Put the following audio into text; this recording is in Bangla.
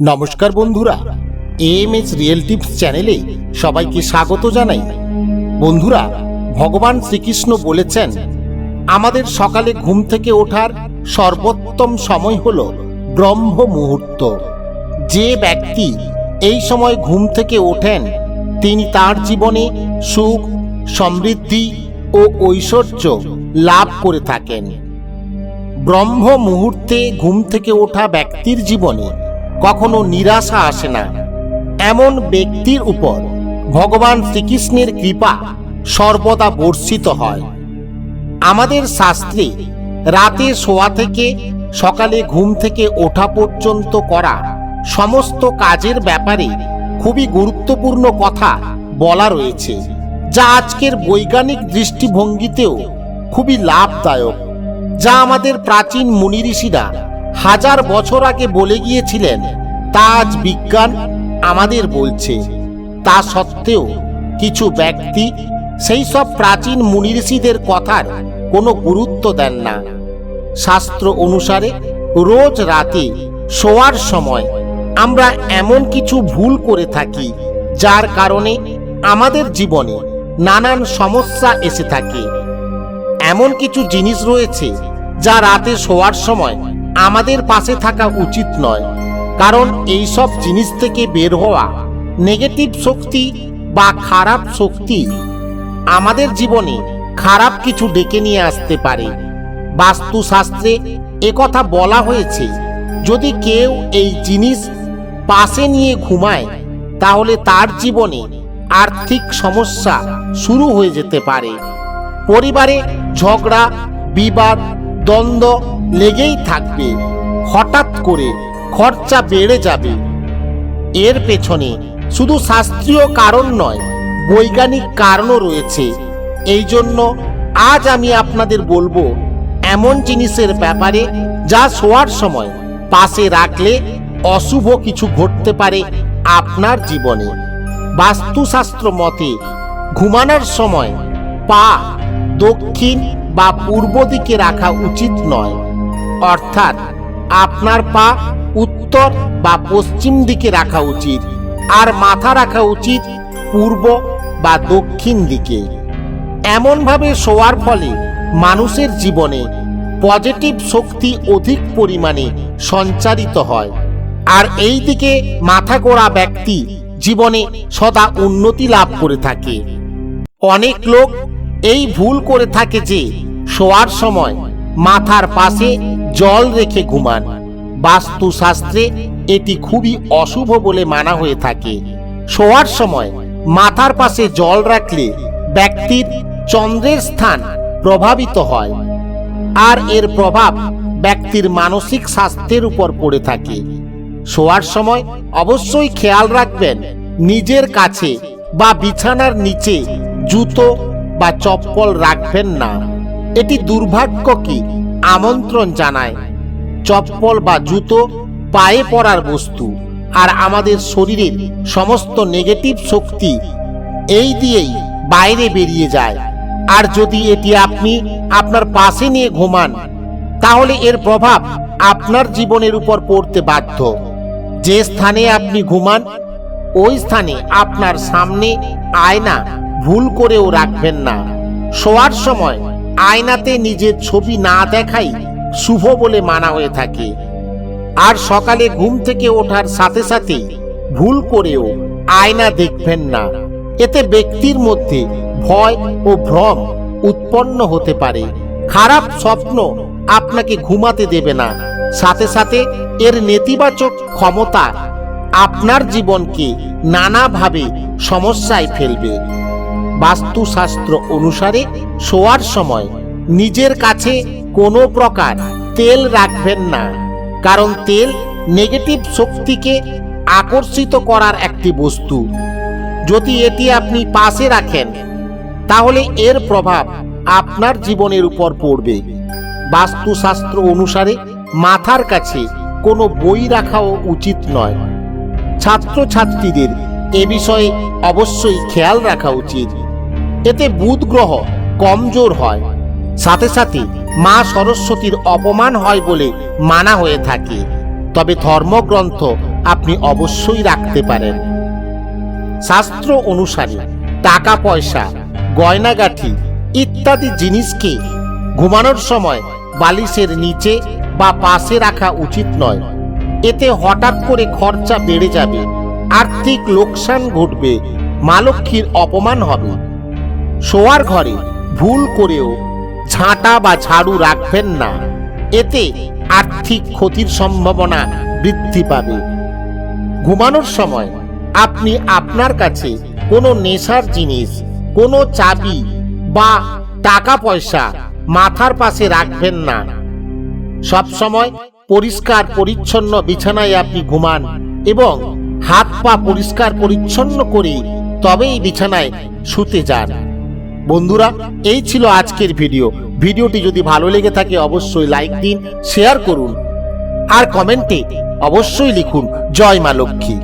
নমস্কার বন্ধুরা, এএমএস রিয়েল টিপস চ্যানেলে সবাইকে স্বাগত জানাই। বন্ধুরা, ভগবান শ্রীকৃষ্ণ বলেছেন আমাদের সকালে ঘুম থেকে ওঠার সর্বোত্তম সময় হলো ব্রহ্ম মুহূর্ত। যে ব্যক্তি এই সময় ঘুম থেকে ওঠেন তিনি তার জীবনে সুখ, সমৃদ্ধি ও ঐশ্বর্য লাভ করে থাকেন। ব্রহ্ম মুহূর্তে ঘুম থেকে ওঠা ব্যক্তির জীবনে কখনো নিরাশা আসে না। এমন ব্যক্তির উপর ভগবান শ্রীকৃষ্ণের কৃপা সর্বদা বর্ষিত হয়। আমাদের শাস্ত্রে রাতে শোয়া থেকে সকালে ঘুম থেকে ওঠা পর্যন্ত করা সমস্ত কাজের ব্যাপারে খুবই গুরুত্বপূর্ণ কথা বলা রয়েছে, যা আজকের বৈজ্ঞানিক দৃষ্টিভঙ্গিতেও খুবই লাভদায়ক। যা আমাদের প্রাচীন মুনি ঋষিরা হাজার বছর আগে বলে গিয়েছিলেন, তা আজ বিজ্ঞান আমাদের বলছে। তা সত্ত্বেও কিছু ব্যক্তি সেই সব প্রাচীন মুনি ঋষিদের কথার কোনো গুরুত্ব দেন না। শাস্ত্র অনুসারে রোজ রাতে শোয়ার সময় আমরা এমন কিছু ভুল করে থাকি, যার কারণে আমাদের জীবনে নানান সমস্যা এসে থাকে। এমন কিছু জিনিস রয়েছে যা রাতে শোয়ার সময় আমাদের পাশে থাকা উচিত নয়, কারণ এই সব জিনিস থেকে বের হওয়া নেগেটিভ শক্তি বা খারাপ শক্তি আমাদের জীবনে খারাপ কিছু ডেকে নিয়ে আসতে পারে। বাস্তুশাস্ত্রে একথা বলা হয়েছে, যদি কেউ এই জিনিস পাশে নিয়ে ঘুমায় তাহলে তার জীবনে আর্থিক সমস্যা শুরু হয়ে যেতে পারে। পরিবারে ঝগড়া, বিবাদ, দ্বন্দ্ব লেগেই থাকবে। হঠাৎ করে খরচা বেড়ে যাবে। এর পেছনে শুধু শাস্ত্রীয় কারণ নয়, বৈজ্ঞানিক কারণও রয়েছে। এই জন্য আজ আমি আপনাদের বলবো এমন জিনিসের ব্যাপারে যা শোয়ার সময় পাশে রাখলে অশুভ কিছু ঘটতে পারে আপনার জীবনে। বাস্তুশাস্ত্র মতে ঘুমানোর সময় পা দক্ষিণ বা পূর্ব দিকে রাখা উচিত নয়, অর্থাৎ আপনার পা উত্তর বা পশ্চিম দিকে রাখা উচিত, আর মাথা রাখা উচিত পূর্ব বা দক্ষিণ দিকে। এমনভাবে শোয়ার ফলে মানুষের জীবনে পজিটিভ শক্তি অধিক পরিমাণে সঞ্চারিত হয়, আর এই দিকে মাথা গোড়া ব্যক্তি জীবনে সদা উন্নতি লাভ করে থাকে। অনেক লোক এই ভুল করে থাকে যে শোয়ার সময় মাথার পাশে জল রেখে ঘুমান। বাস্তুশাস্ত্রে এটি খুবই অশুভ বলে মানা হয়ে থাকে। শোয়ার সময় মাথার পাশে জল রাখলে ব্যক্তির চন্দ্রের স্থান প্রভাবিত হয়, আর এর প্রভাব ব্যক্তির মানসিক স্বাস্থ্যের উপর পড়ে থাকে। শোয়ার সময় অবশ্যই খেয়াল রাখবেন নিজের কাছে বা বিছানার নিচে জুতো বা চপ্পল রাখবেন না। এটি দুর্ভাগ্যকে আমন্ত্রণ জানায়। চপ্পল বা জুতো পায়ে পরার বস্তু, আর আমাদের শরীরের সমস্ত নেগেটিভ শক্তি এই দিয়েই বাইরে বেরিয়ে যায়। আর যদি এটি আপনি আপনার পাশে নিয়ে ঘুমান তাহলে এর প্রভাব আপনার জীবনের উপর পড়তে বাধ্য। যে স্থানে আপনি ঘুমান ওই স্থানে আপনার সামনে আয়না ভুল করেও রাখবেন না। শোয়ার সময় আয়নাতে নিজের ছবি না দেখাই শুভ বলে মানা হয়ে থাকে। আর সকালে ঘুম থেকে ওঠার সাথে সাথে ভুল করেও আয়না দেখবেন না। এতে ব্যক্তির মধ্যে ভয় ও ভ্রম উৎপন্ন হতে পারে। খারাপ স্বপ্ন আপনাকে ঘুমাতে দেবে না, সাথে সাথে এর নেতিবাচক ক্ষমতা আপনার জীবনকে নানাভাবে সমস্যায় ফেলবে। বাস্তুশাস্ত্র অনুসারে শোয়ার সময় নিজের কাছে কোনো প্রকার তেল রাখবেন না, কারণ তেল নেগেটিভ শক্তিকে আকর্ষিত করার একটি বস্তু। যদি এটি আপনি পাশে রাখেন তাহলে এর প্রভাব আপনার জীবনের উপর পড়বে। বাস্তুশাস্ত্র অনুসারে মাথার কাছে কোনো বই রাখাও উচিত নয়। ছাত্রছাত্রীদের এ বিষয়ে অবশ্যই খেয়াল রাখা উচিত। এতে বুধ গ্রহ কমজোর হয়, সাথে সাথে মা সরস্বতীর অপমান হয় বলে মানা হয়ে থাকে। তবে ধর্মগ্রন্থ আপনি অবশ্যই রাখতে পারেন। শাস্ত্র অনুসারে টাকা পয়সা, গয়নাগাঠি ইত্যাদি জিনিসকে ঘুমানোর সময় বালিশের নিচে বা পাশে রাখা উচিত নয়। এতে হঠাৎ করে খরচা বেড়ে যাবে, আর্থিক লোকসান ঘটবে, মা লক্ষ্মীর অপমান হবে। শোয়ার ঘরে ভুল করেও ঝাঁটা বা ঝাড়ু রাখবেন না, এতে আর্থিক ক্ষতির সম্ভাবনা বৃদ্ধি পাবে। ঘুমানোর সময় আপনি আপনার কাছে কোনো নেশার জিনিস, কোনো চাবি বা টাকা পয়সা মাথার পাশে রাখবেন না। সব সময় পরিষ্কার পরিচ্ছন্ন বিছানায় আপনি ঘুমান এবং হাত পা পরিষ্কার পরিচ্ছন্ন করে তবেই বিছানায় শুতে যান। বন্ধুরা, এই ছিল আজকের ভিডিওটি যদি ভালো লেগে থাকে অবশ্যই লাইক দিন, শেয়ার করুন আর কমেন্টে অবশ্যই লিখুন জয় মা লক্ষ্মী।